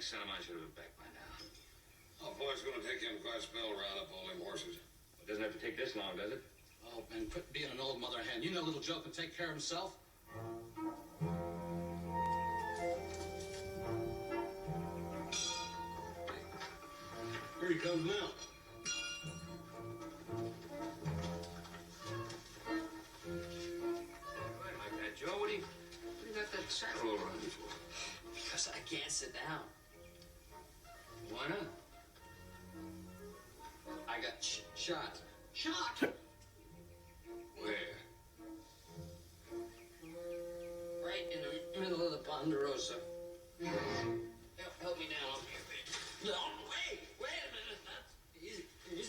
sent him. I should have been back by now. Oh, boy, it's going to take him quite a spell to round up all them horses. It doesn't have to take this long, does it? Oh, Ben, quit being an old mother hen. You know little Joe can take care of himself. Here he comes now. Right like that, Joe. What do you got that saddle over on you for? Because I can't sit down. Why not? I got shot. Shot! Where? Right in the middle of the Ponderosa. Help me down. No, wait a minute. Easy. No.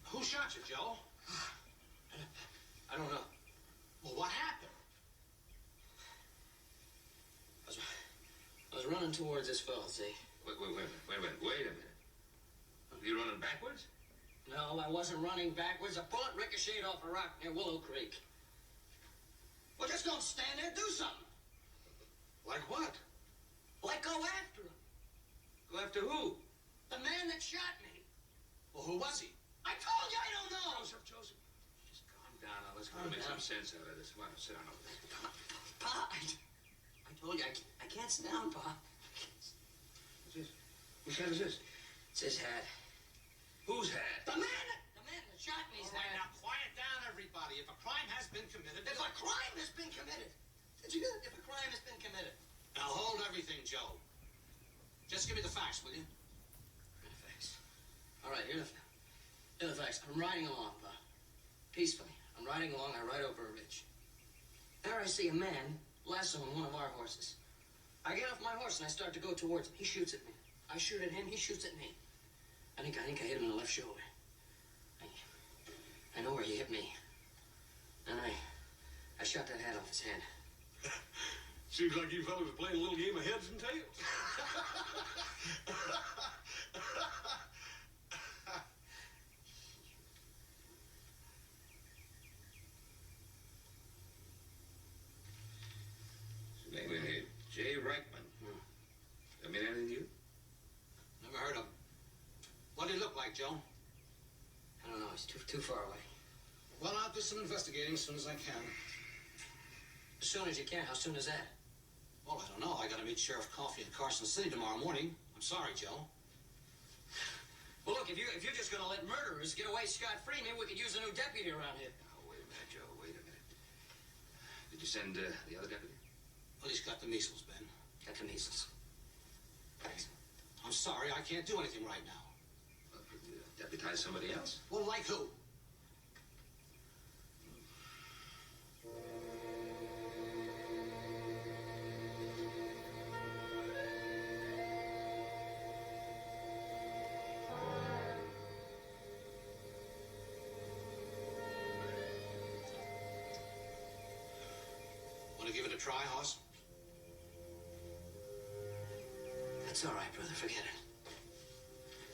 Who shot you, Joe? I don't know. Well, what happened? I was running towards this fellow, see? Wait a minute. You running backwards? No, I wasn't running backwards. A bullet ricocheted off a rock near Willow Creek. Well, just don't stand there. Do something. Like what? Like go after him. Go after who? The man that shot me. Well, who was he? I told you I don't know. Joseph. Just calm down now. Let's make some sense out of this. Come on, sit down over there. Pa, I told you I can't sit down, Pa. What's this? Whose hat is this? It's his hat. Whose hat? The man that shot me's All right, hat. now quiet down, everybody. If a crime has been committed... If a crime has been committed. Did you get it? If a crime has been committed. Now, hold everything, Joe. Just give me the facts, will you? Here are the facts. All right, here are the facts. I'm riding along, Pa. Peacefully. I'm riding along. I ride over a ridge. There I see a man lassoing one of our horses. I get off my horse and I start to go towards him. He shoots at me. I shoot at him. He shoots at me. I think I hit him in the left shoulder. I know where he hit me. And I shot that hat off his head. Seems like you fellas are playing a little game of heads and tails. Name in here, Jay Reichman. I mean anything to you? Never heard of him. What did he look like, Joe? I don't know. He's too far away. Well, I'll do some investigating as soon as I can. As soon as you can. How soon is that? Well, I don't know. I got to meet Sheriff Coffey in Carson City tomorrow morning. I'm sorry, Joe. Well, look, if you're just going to let murderers get away scot-free, maybe we could use a new deputy around here. Oh, wait a minute, Joe. Wait a minute. Did you send the other deputy? Well, he's got the measles, Ben. Got the measles. Thanks. I'm sorry. I can't do anything right now. Deputize somebody else? Well, like who? Want to give it a try, Hoss? That's all right, brother. Forget it.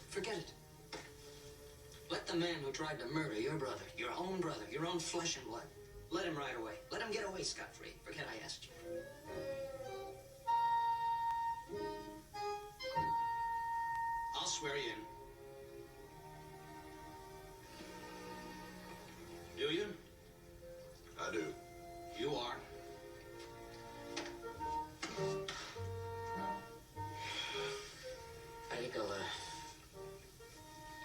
Forget it. Let the man who tried to murder your brother, your own flesh and blood, let him ride away. Let him get away scot-free. Forget I asked you. I'll swear you in. Do you? I do. You are. I think I'll,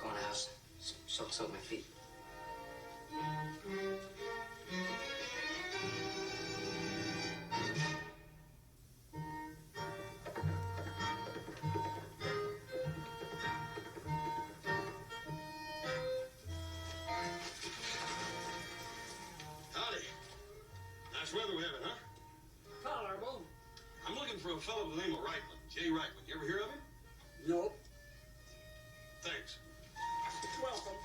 go in the house, soak my feet. Howdy. Nice weather we're having, huh? Tolerable. I'm looking for a fellow by the name of Reichman, Jay Reichman. You ever hear of him? Nope. Thanks. Welcome.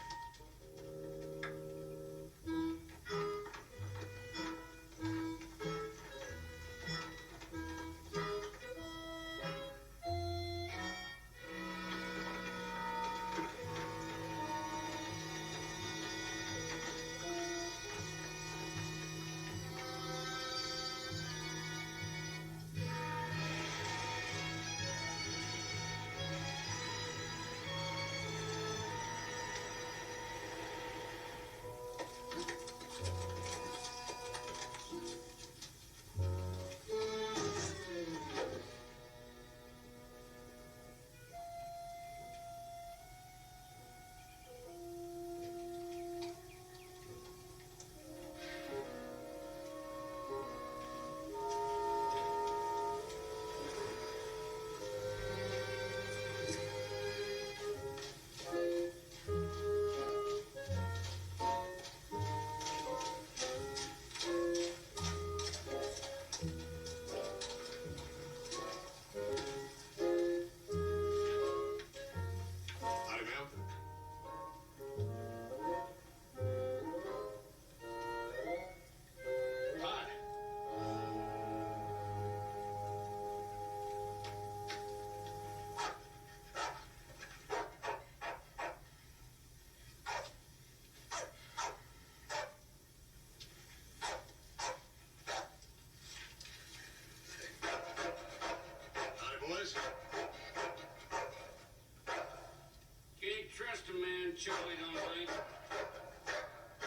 just a man Charlie don't think.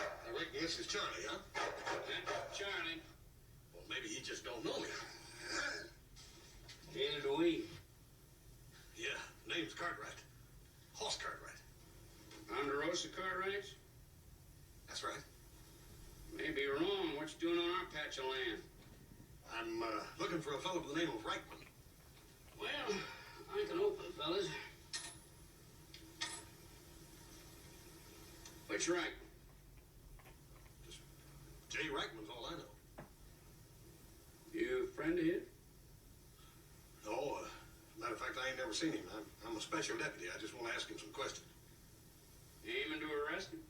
I reckon this is Charlie, huh? That's Charlie. Well, maybe he just don't know me. Neither do we. Yeah, name's Cartwright. Hoss Cartwright. Ponderosa Cartwrights? That's right. Maybe you're wrong. What you doing on our patch of land? I'm looking for a fellow by the name of Reichman. Well, I can open, fellas. Which right? Just Jay Reichman's all I know. You a friend of his? No, matter of fact, I ain't never seen him. I'm a special deputy. I just want to ask him some questions. You aiming to arrest him?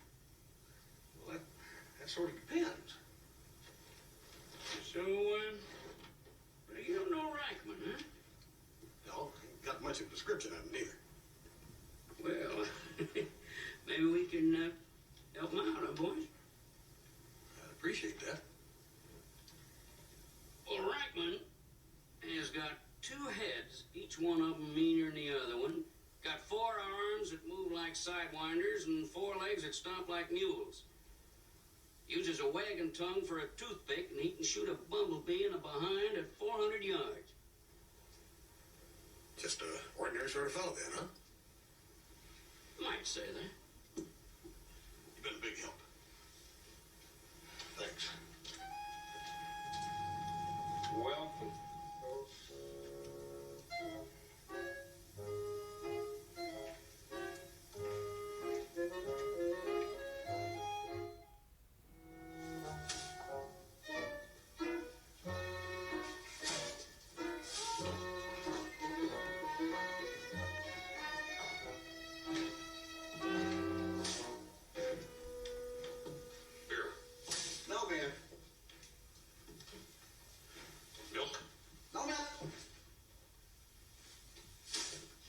Well, that sort of depends. So, you don't know Reichman, huh? No, ain't got much of a description of him either. Well, maybe we can help him out, huh, boys? I'd appreciate that. Well, Reichman has got 2 heads, each one of them meaner than the other one. Got 4 arms that move like sidewinders and 4 legs that stomp like mules. Uses a wagon tongue for a toothpick, and he can shoot a bumblebee in the behind at 400 yards. Just a ordinary sort of fellow then, huh? Might say that. You've been a big help. Thanks. Welcome. Beer. No beer. Milk. No milk.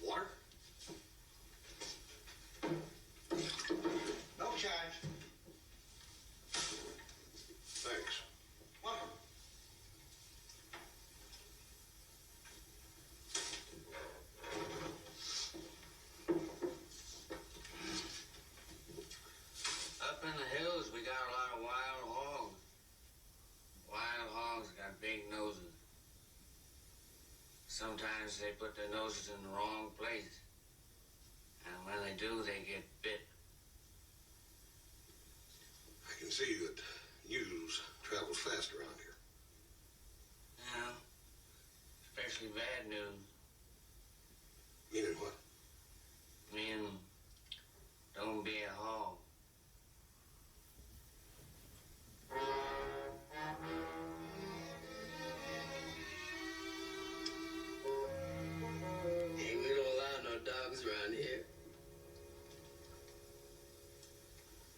Water. No charge. Thanks. Welcome. Up in the hills, we got a lot of wild hogs. Wild hogs got big noses. Sometimes they put their noses in the wrong place. And when they do, they get bit. I can see that news travels fast around here. Yeah. Especially bad news. Meaning what? Meaning, don't be a hog. Hey, we don't allow no dogs around here.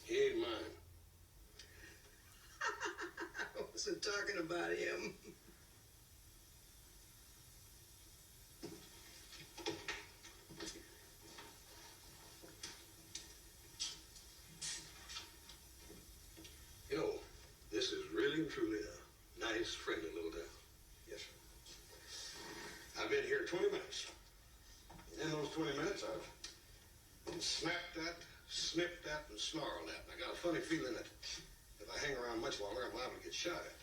He ain't mine. I wasn't talking about him. You know, this is really and truly a nice, friendly little town. Yes, sir. I've been here 20 minutes. In those 20 minutes, I've been snapped at, snipped at, and snarled at. And I got a funny feeling that if I hang around much longer, I'm liable to get shot at.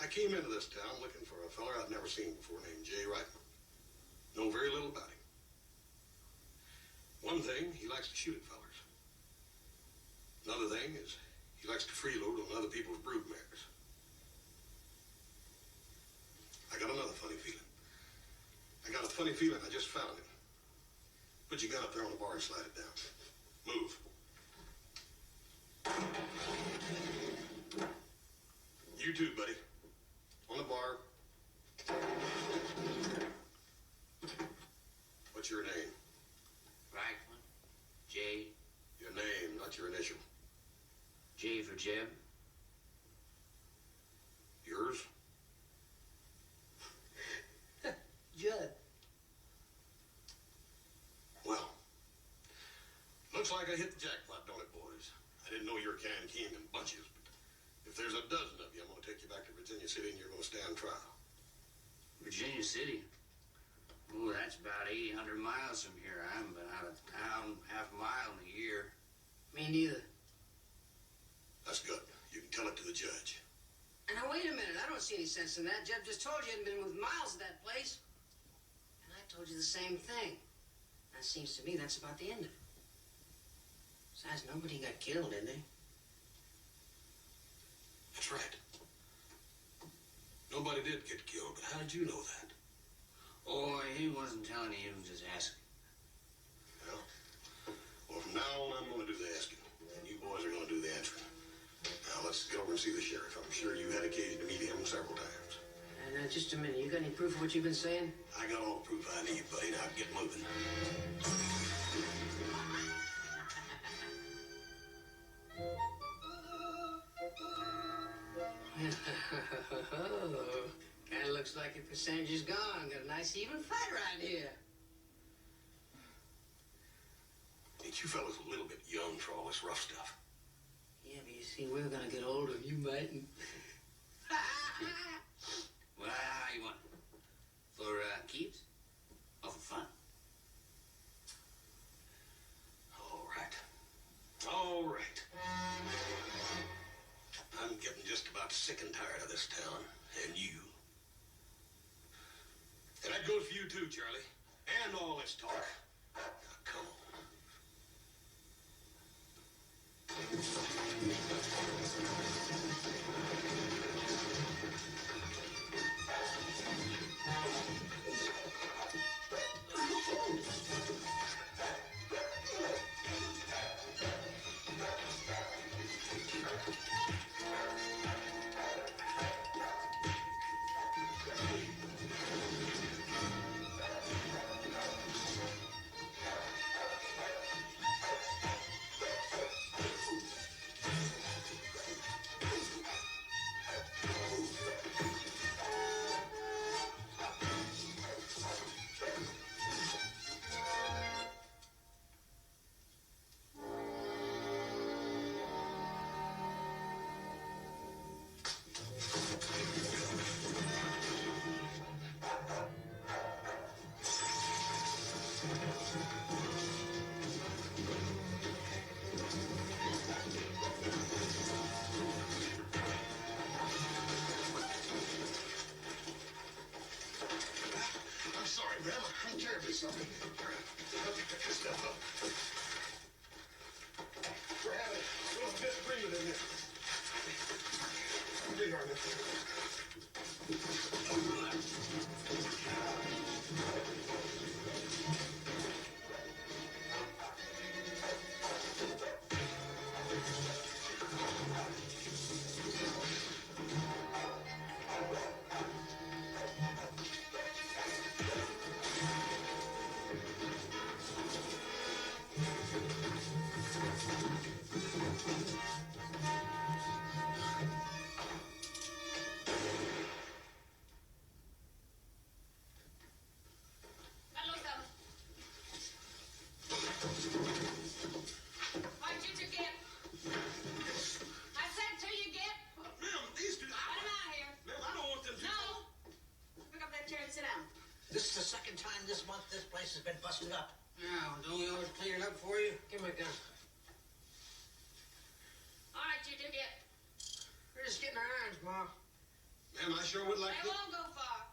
I came into this town looking for a fella I'd never seen before named Jay Reichman. Know very little about him. One thing, he likes to shoot at fellers. Another thing is he likes to freeload on other people's brood mares. I got another funny feeling. I got a funny feeling I just found him. Put your gun up there on the bar and slide it down. Move. You too, buddy. On the bar. What's your name? Reichman, J, Your name, not your initial. J for Jeb. Yours? Judd. Well, looks like I hit the jackpot, don't it, boys? I didn't know your can came in bunches, but if there's a dozen of you, I'm going to take you back to Virginia City and you're going to stand trial. Virginia City. Ooh, that's about 800 miles from here. I haven't been out of town half a mile in a year. Me neither. That's good. You can tell it to the judge. And now, wait a minute. I don't see any sense in that. Jeff just told you you hadn't been with Miles at that place. And I told you the same thing. That seems to me that's about the end of it. Besides, nobody got killed, did they? That's right. Nobody did get killed, but how did you know that? Oh, he wasn't telling you, he was just asking. Well, from now on, I'm going to do the asking, and you boys are going to do the answering. Now, let's get over and see the sheriff. I'm sure you had occasion to meet him several times. And just a minute. You got any proof of what you've been saying? I got all the proof I need, buddy. Now get moving. Kind of looks like your percentage is gone. Got a nice even fight right here. Ain't you fellas a little bit young for all this rough stuff? Yeah, but you see, we're gonna get older and you mightn't. Well, how you want it? For keeps? Or for fun? All right. All right. I'm getting just about sick and tired of this town, and you. And that goes for you too, Charlie. And all this talk. Now, come on. I'm sorry, ma'am. I'm terribly sorry. Help me pick this stuff up. We're having a little disagreement in here. Big on What'd you two get? I said till you get. Ma'am, these two. Get 'em out here. Ma'am, I don't want them to. No. Pick up that chair and sit down. This is the second time this month this place has been busted up. Now, don't we always clean it up for you? Give me a gun. All right, you two get. We're just getting our irons, Ma. Ma'am, I sure would like They to. won't go far.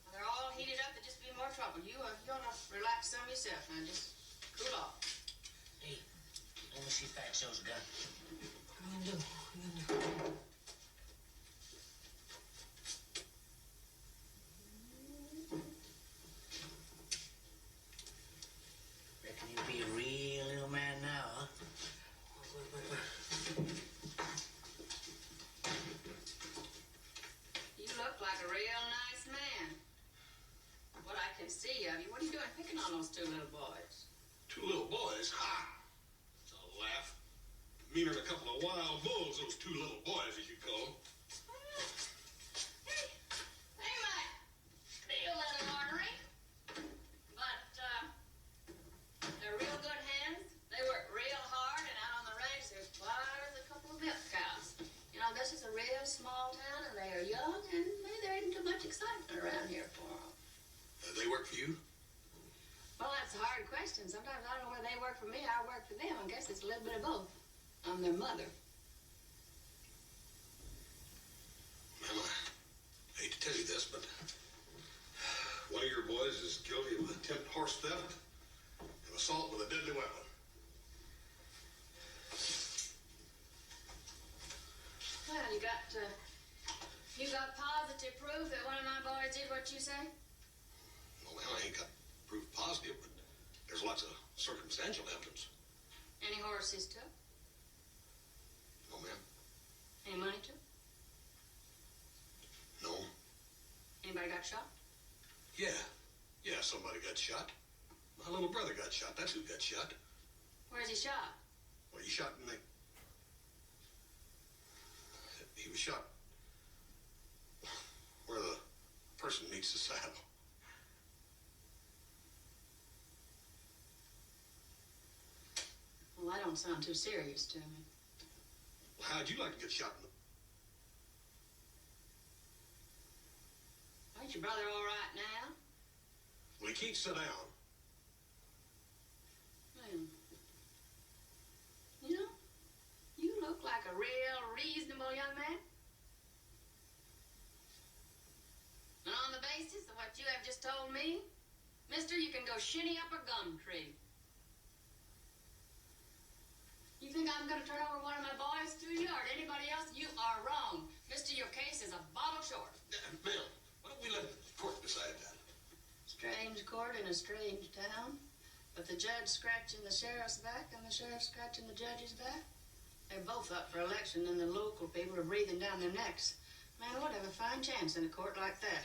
When they're all heated up, there'll just be more trouble. You ought to relax some yourself and just cool off. Hey, let me see Fat Joe's gun. What are you gonna do? What are you gonna do? Reckon you'll be a real little man now, huh? You look like a real nice man. What I can see of you. What are you doing picking on those two little boys? Two little boys. Ha! It's a laugh. Meaner than a couple of wild bulls, those two little boys, as you call them. Hey, they might be a little ornery, but they're real good hands. They work real hard, and out on the range, there's quite a couple of milk cows. You know, this is a real small town, and they are young, and maybe there isn't too much excitement around here for them. hard question. Sometimes I don't know whether they work for me or I work for them. I guess it's a little bit of both. I'm their mother. Ma'am, I hate to tell you this, but one of your boys is guilty of attempted horse theft and assault with a deadly weapon. Well, you got positive proof that one of my boys did what you say? Well, ma'am, I ain't got proof positive, but there's lots of circumstantial evidence. Any horses took? No, ma'am. Any money took? No. Anybody got shot? Yeah, somebody got shot. My little brother got shot. That's who got shot. Where's he shot? Well, he shot in the... He was shot where the person meets the saddle. Well, that don't sound too serious to me. Well, how'd you like to get shot in the... Ain't your brother all right now? Well, he can't sit down. Well, you know, you look like a real reasonable young man. And on the basis of what you have just told me, mister, you can go shinny up a gum tree. You think I'm going to turn over one of my boys to you or to anybody else? You are wrong. Mister, your case is a bottle short. Ma'am, why don't we let the court decide that? Strange court in a strange town. But the judge scratching the sheriff's back and the sheriff scratching the judge's back. They're both up for election and the local people are breathing down their necks. Man, what have a fine chance in a court like that?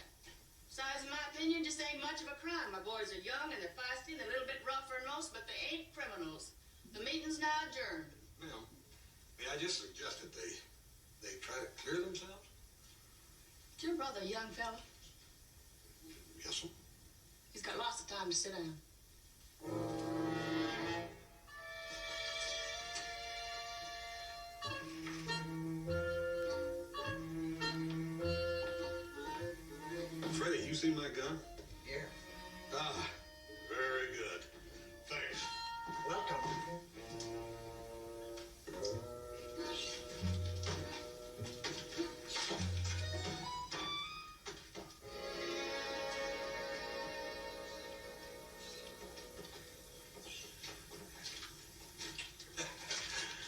Besides, in my opinion, just ain't much of a crime. My boys are young and they're feisty and they're a little bit rougher than most, but they ain't criminals. The meeting's now adjourned. Ma'am, may I just suggest that they try to clear themselves? Is your brother a young fella? Yes, sir. He's got lots of time to sit down. Freddie, you seen my gun? Here. Ah, very good. Thanks. Welcome.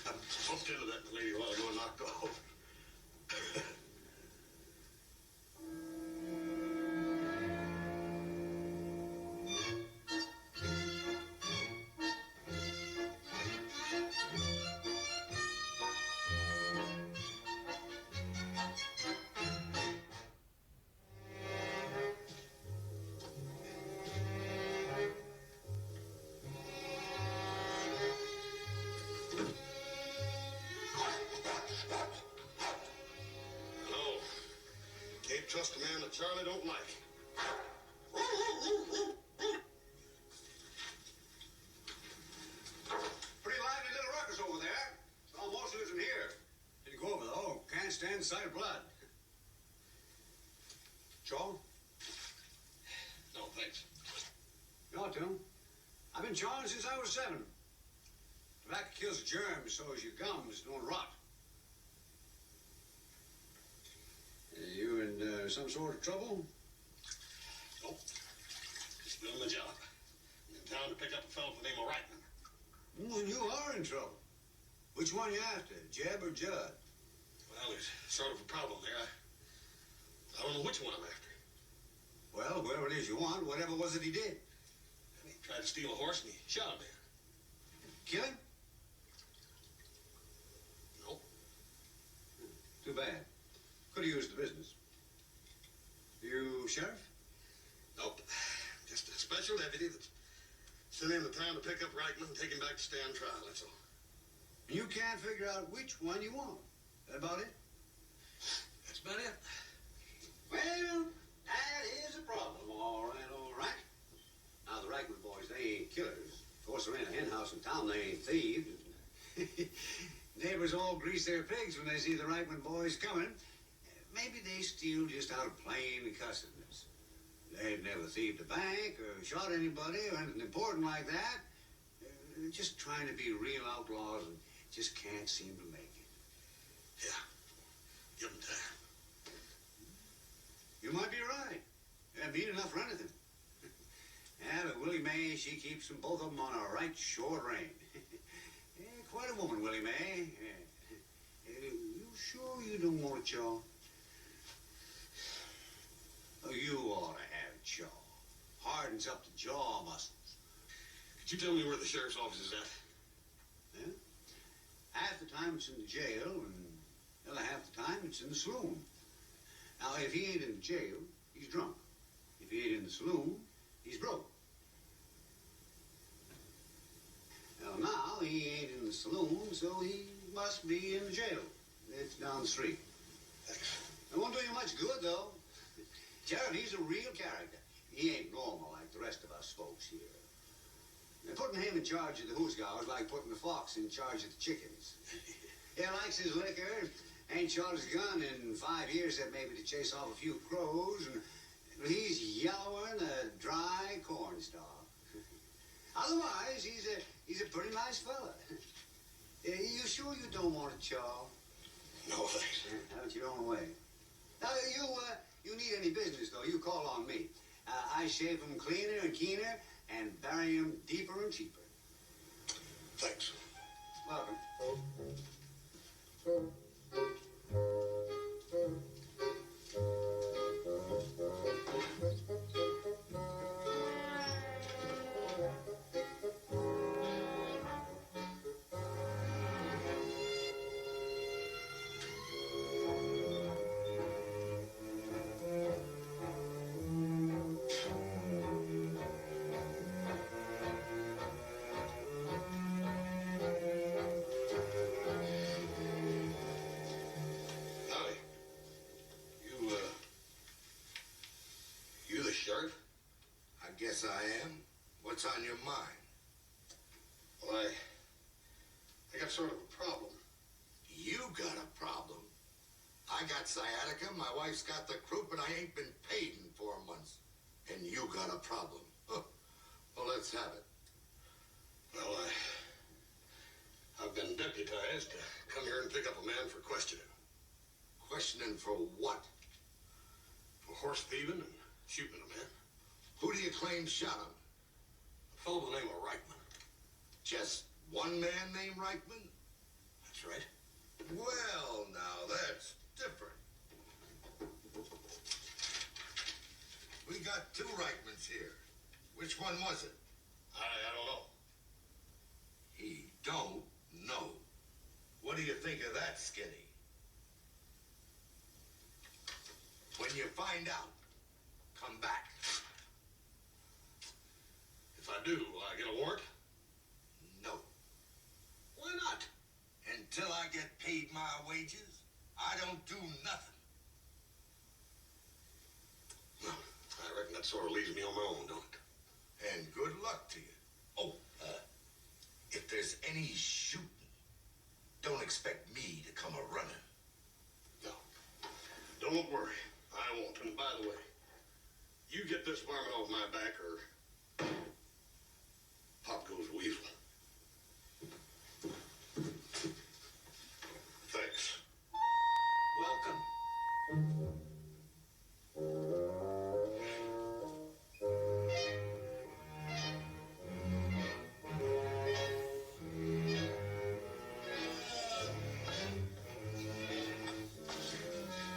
I bumped into that lady a while ago and knocked her off. No. Can't trust a man that Charlie don't like. Pretty lively little ruckus over there. Saw most of it from here. Didn't go over though. Can't stand the sight of blood. Chaw? No, thanks. You ought to. I've been chawing since I was 7. Tobacco kills the germs so as your gums don't rot. You in some sort of trouble? Nope. Just doing my job. I'm in town to pick up a fellow by the name of Reitman. Well, you are in trouble. Which one you after, Jeb or Judd? Well, there's sort of a problem there. I don't know which one I'm after. Well, whoever it is you want, whatever was it he did? He tried to steal a horse and he shot a man. Kill him? Nope. Too bad. Could have used the business. You sheriff? Nope. Just a special deputy that's sent into town to pick up Reitman and take him back to stand trial, that's all. You can't figure out which one you want. That about it? That's about it. Well, that is a problem. All right. Now, the Reitman boys, they ain't killers. Of course, they're in a hen house in town. They ain't thieves. Neighbors all grease their pigs when they see the Reitman boys coming. Maybe they steal just out of plain cussedness. They've never thieved a bank or shot anybody or anything important like that. They're just trying to be real outlaws and just can't seem to make it. Yeah. Give them time. You might be right. They're mean enough for anything. Yeah, but Willie Mae, she keeps them both of them on a right short rein. Yeah, quite a woman, Willie Mae. Yeah. You sure you don't want a chaw? Oh, you ought to have a chaw. Hardens up the jaw muscles. Could you tell me where the sheriff's office is at? Yeah? Half the time it's in the jail, and the other half the time it's in the saloon. Now, if he ain't in the jail, he's drunk. If he ain't in the saloon, he's broke. Now, he ain't in the saloon, so he must be in the jail. It's down the street. Thanks. It won't do you much good, though. Jared, he's a real character. He ain't normal like the rest of us folks here. Now, putting him in charge of the hoosgow is like putting the fox in charge of the chickens. He likes his liquor, ain't shot his gun in 5 years, that maybe to chase off a few crows, and he's yellower than a dry cornstalk. Otherwise, he's a pretty nice fella. You sure you don't want a chaw? No, thanks. Have it your own way. Now, you need any business, though, you call on me. I shave 'em cleaner and keener and bury 'em deeper and cheaper. Thanks. Welcome. Howdy. You the sheriff? I guess I am. What's on your mind? Well, I got sort of a problem. You got a problem. I got sciatica, my wife's got the croup, and I ain't been paid in 4 months. And you got a problem. Huh. Well, let's have it. Well, I've been deputized to come here and pick up a man for questioning. Questioning for what? For horse thieving and shooting a man. Who do you claim shot him? A fellow by the name of Reichman. Just one man named Reichman? That's right. Well, now, that's different. We got 2 Reichmans here. Which one was it? I don't know. He don't know. What do you think of that, Skinny? When you find out, come back. If I do, will I get a warrant? No. Why not? Until I get paid my wages, I don't do nothing. Well, I reckon that sort of leaves me on my own, don't it? And good luck to you. Oh, if there's any shooting, don't expect me to come a-running. No. Don't worry. I won't. And by the way, you get this varmint off my back or pop goes weasel. Thanks. Welcome.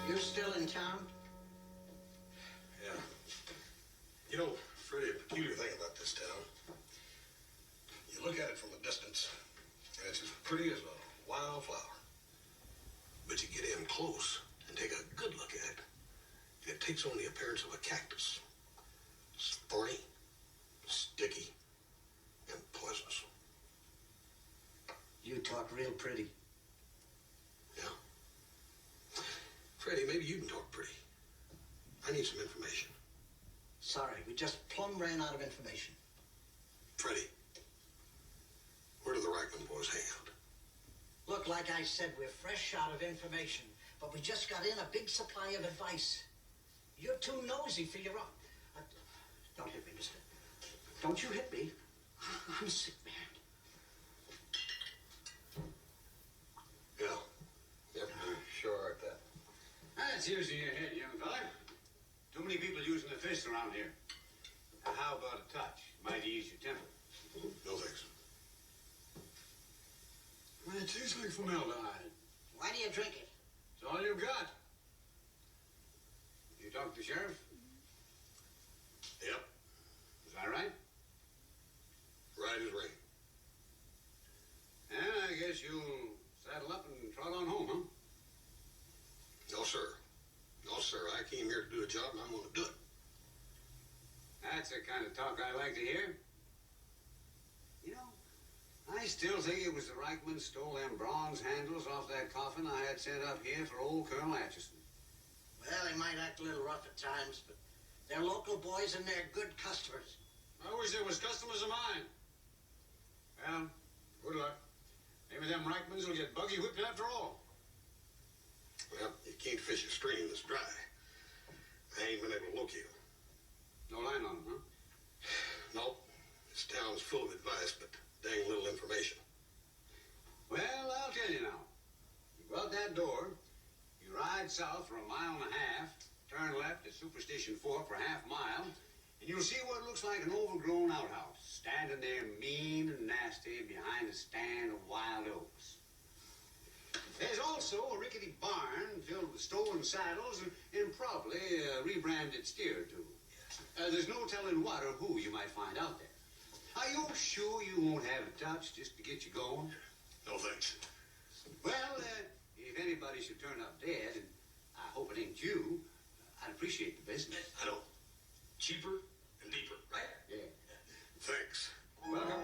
You still in town? Yeah. You know, Freddie, a peculiar thing about this town. You look at it from a distance, and it's as pretty as a wildflower. But you get in close and take a good look at it, and it takes on the appearance of a cactus. It's thorny, sticky, and poisonous. You talk real pretty. Yeah. Freddie, maybe you can talk pretty. I need some information. Sorry, we just plumb ran out of information. Freddie, where do the Reichman boys hang out? Look, like I said, we're fresh out of information, but we just got in a big supply of advice. You're too nosy for your own. Don't hit me, mister. Don't you hit me. I'm a sick man. Yeah. Yep, we sure are at that. That's using your head, young fella. Too many people using their fists around here. Now, how about a touch? Might ease your temper. No thanks. Man, it tastes like formaldehyde. Why do you drink it? It's all you got. You talked to the sheriff? Yep. Is that right? Right as rain. Yeah, I guess you'll saddle up and trot on home, huh? No, sir. No, sir. I came here to do a job, and I'm going to do it. That's the kind of talk I like to hear. You know, I still think it was the Reichmans stole them bronze handles off that coffin I had sent up here for old Colonel Atchison. Well, they might act a little rough at times, but they're local boys and they're good customers. I wish there was customers of mine. Well, good luck. Maybe them Reichmans will get buggy whipped after all. Well, you can't fish a stream that's dry. I ain't been able to locate them. No line on them, huh? Nope. This town's full of advice, but dang little information. Well, I'll tell you now. You go out that door, you ride south for a mile and a half, turn left at Superstition Fork for a half mile, and you'll see what looks like an overgrown outhouse, standing there mean and nasty behind a stand of wild oats. There's also a rickety barn filled with stolen saddles and probably a rebranded steer or two. There's no telling what or who you might find out there. Are you sure you won't have a touch just to get you going? No thanks. Well, if anybody should turn up dead, and I hope it ain't you, I'd appreciate the business. I know. Cheaper and deeper, right? Yeah. Thanks. Welcome.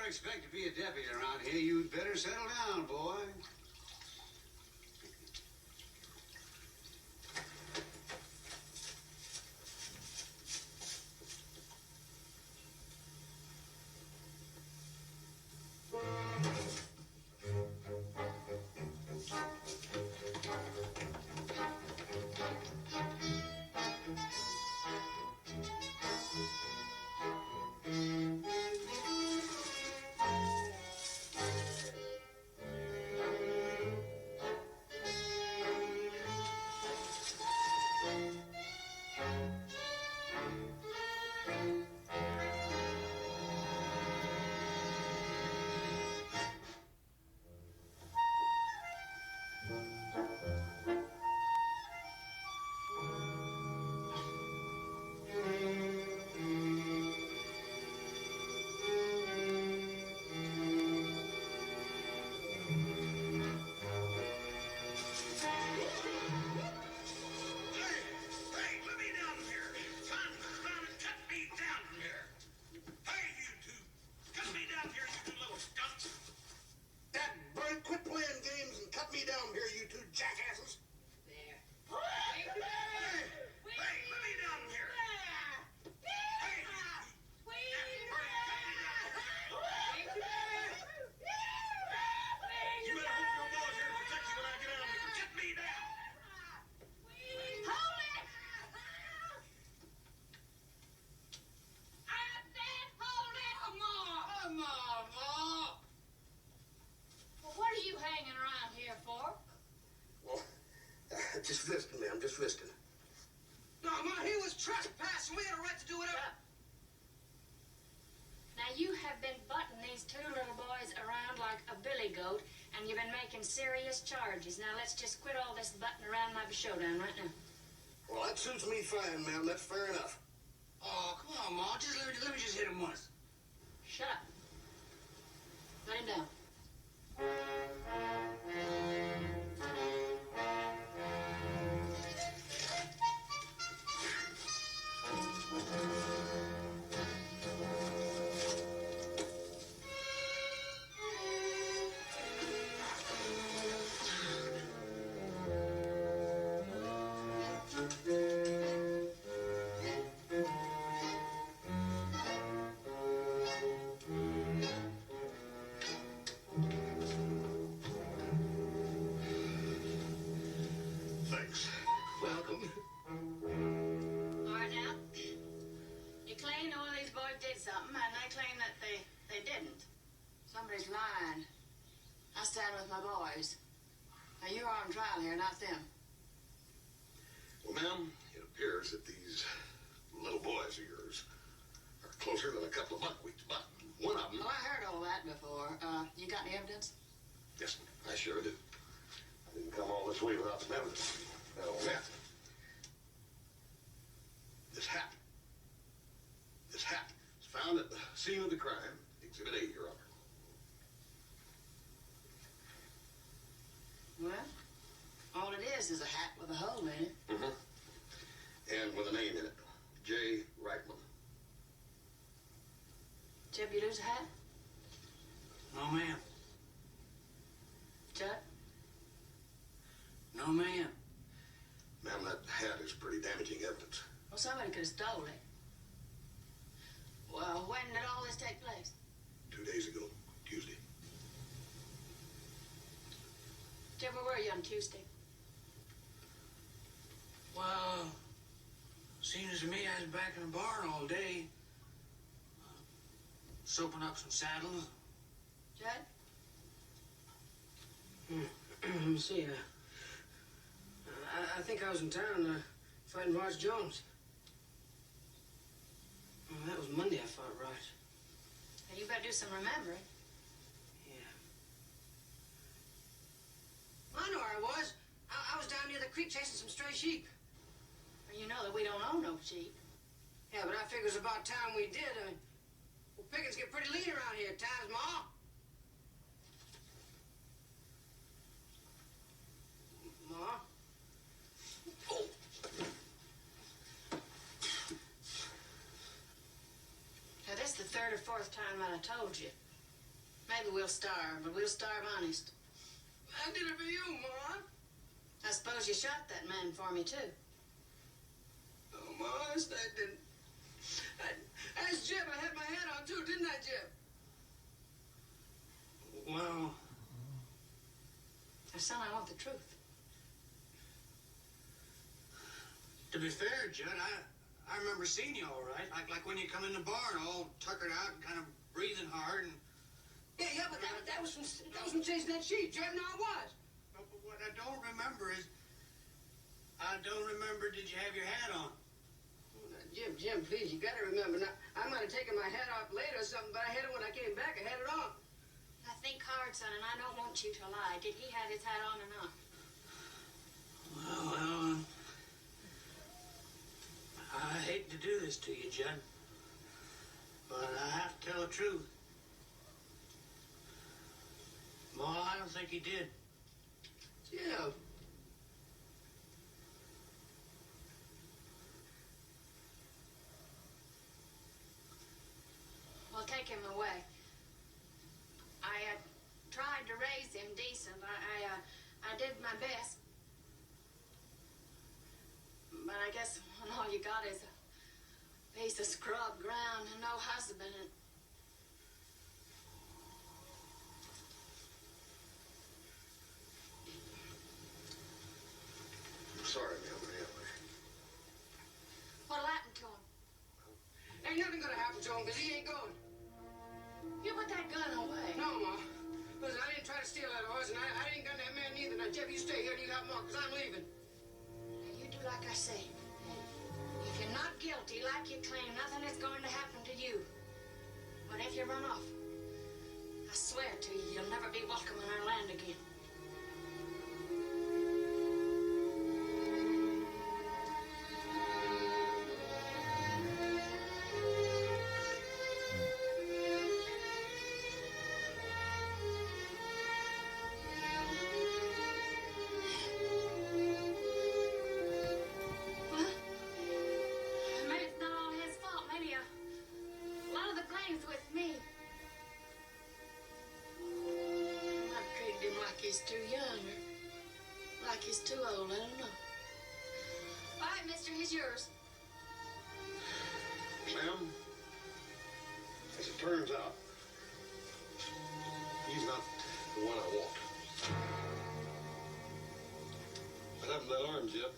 Expect to be a deputy around here, you'd better settle down, boy. Just listening, ma'am. Just listening. No, Ma, he was trespassing. We had a right to do whatever. Now, you have been butting these two little boys around like a billy goat, and you've been making serious charges. Now, let's just quit all this butting around and have a showdown right now. Well, that suits me fine, ma'am. That's fair enough. Oh, come on, Ma. Just let me just hit him once. Shut up. Let him down. Thanks. Welcome. All right, now. You claim all these boys did something, and they claim that they didn't. Somebody's lying. I stand with my boys. Now, you're on trial here, not them. Well, ma'am, it appears that these little boys of yours are closer than a couple of buckwheats, but one of them... Well, I heard all that before. You got any evidence? Yes, I sure do. I didn't come all this way without some evidence. Now, that. This hat. This hat is found at the scene of the crime, Exhibit A, Your Honor. Well, all it is a hat with a hole in it. Mm-hmm. And with a name in it. J. Reitman. Jeb, you lose a hat? No, ma'am. Judd? No, ma'am. Ma'am, that hat is pretty damaging evidence. Well, somebody could have stole it. Well, when did all this take place? 2 days ago, Tuesday. Jeb, where were you on Tuesday? Well, seems to me I was back in the barn all day. Soaping up some saddles. Judd? Let me see. I think I was in town fighting Roger Jones. Oh, that was Monday I fought Roger. Well, you better do some remembering. Yeah. I know where I was. I was down near the creek chasing some stray sheep. Well, you know that we don't own no sheep. Yeah, but I figure it's about time we did. I mean, well, pickings get pretty lean around here at times, Ma. Ma? Now, this is the third or fourth time that I told you. Maybe we'll starve, but we'll starve honest. I did it for you, Ma. I suppose you shot that man for me, too. Oh, Ma, I didn't. As Jeb, I had my hat on, too, didn't I, Jeb? Well, Now, son, I want the truth. to be fair, Judd, I remember seeing you all right. Like when you come in the barn all tuckered out and kind of breathing hard and... Yeah, but that was from chasing that sheep, Jeb. No, it was. But what I don't remember is... did you have your hat on? Jim, please, you gotta remember. Now, I might have taken my hat off later or something, but I had it when I came back. I had it on. Now, think hard, son, and I don't want you to lie. Did he have his hat on or not? Well, I hate to do this to you, Judd, but I have to tell the truth. Ma, I don't think he did. Jim. Well, take him away. I tried to raise him decent. I did my best. But I guess when all you got is a piece of scrub ground and no husband. I'm sorry, ma'am. What'll happen to him? Ain't nothing gonna happen to him because he ain't going. You put that gun away. No, Ma. Listen, I didn't try to steal that horse, and I didn't gun that man neither. Now, Jeff, you stay here and you help Ma, because I'm leaving. Now, you do like I say. If you're not guilty, like you claim, nothing is going to happen to you. But if you run off, I swear to you, you'll never be welcome on our land again. he's too young or like he's too old. I don't know. All right, mister, here's yours. Ma'am, as it turns out, he's not the one I want. What happened to that arm, Jeb?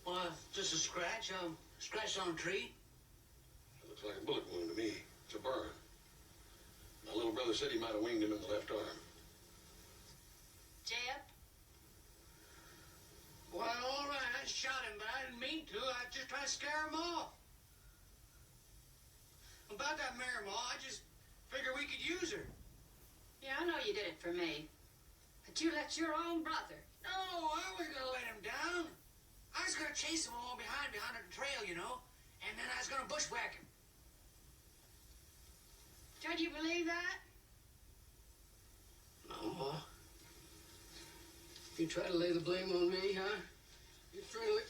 Well, just a scratch. Scratch on a tree. It looks like a bullet wound to me. It's a burn. My little brother said he might have winged him in the left arm. Jeb? Well, all right, I shot him, but I didn't mean to. I just tried to scare him off. About that Miramar, I just figured we could use her. Yeah, I know you did it for me. But you let your own brother. No, I wasn't gonna let him down. I was gonna chase him along behind the trail, you know, and then I was gonna bushwhack him. Jud, you believe that? No, Ma. You try to lay the blame on me, huh? You try to lay...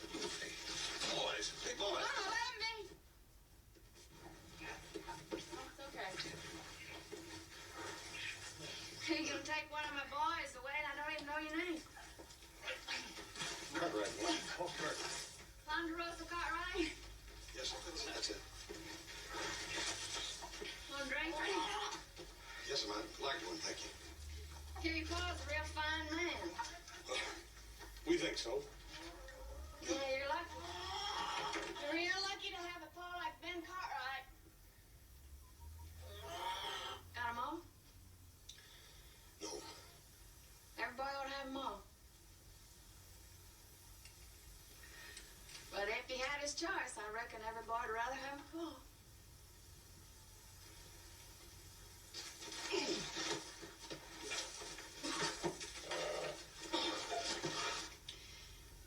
Boys, big boys. Oh, let him be. Oh, it's okay. You're gonna take one of my boys away and I don't even know your name. Cartwright, boy. Oh, Cartwright. Ponderosa Cartwright? Yes, that's it. Andre? Yes, ma'am. Like one, thank you. Here, your pa's a real fine man. We think so. Yeah, you're lucky. You're real lucky to have a pa like Ben Cartwright. Got 'em all? No. Everybody ought to have 'em all. But if he had his choice, I reckon everybody'd rather have a pa.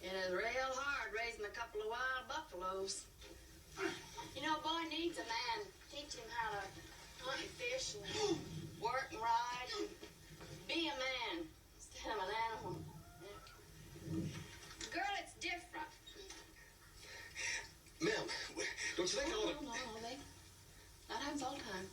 It is real hard raising a couple of wild buffaloes. You know, a boy needs a man. Teach him how to hunt and fish and work and ride and be a man instead of an animal. Girl, it's different. Ma'am, don't you think I ought to... No, that happens all the time.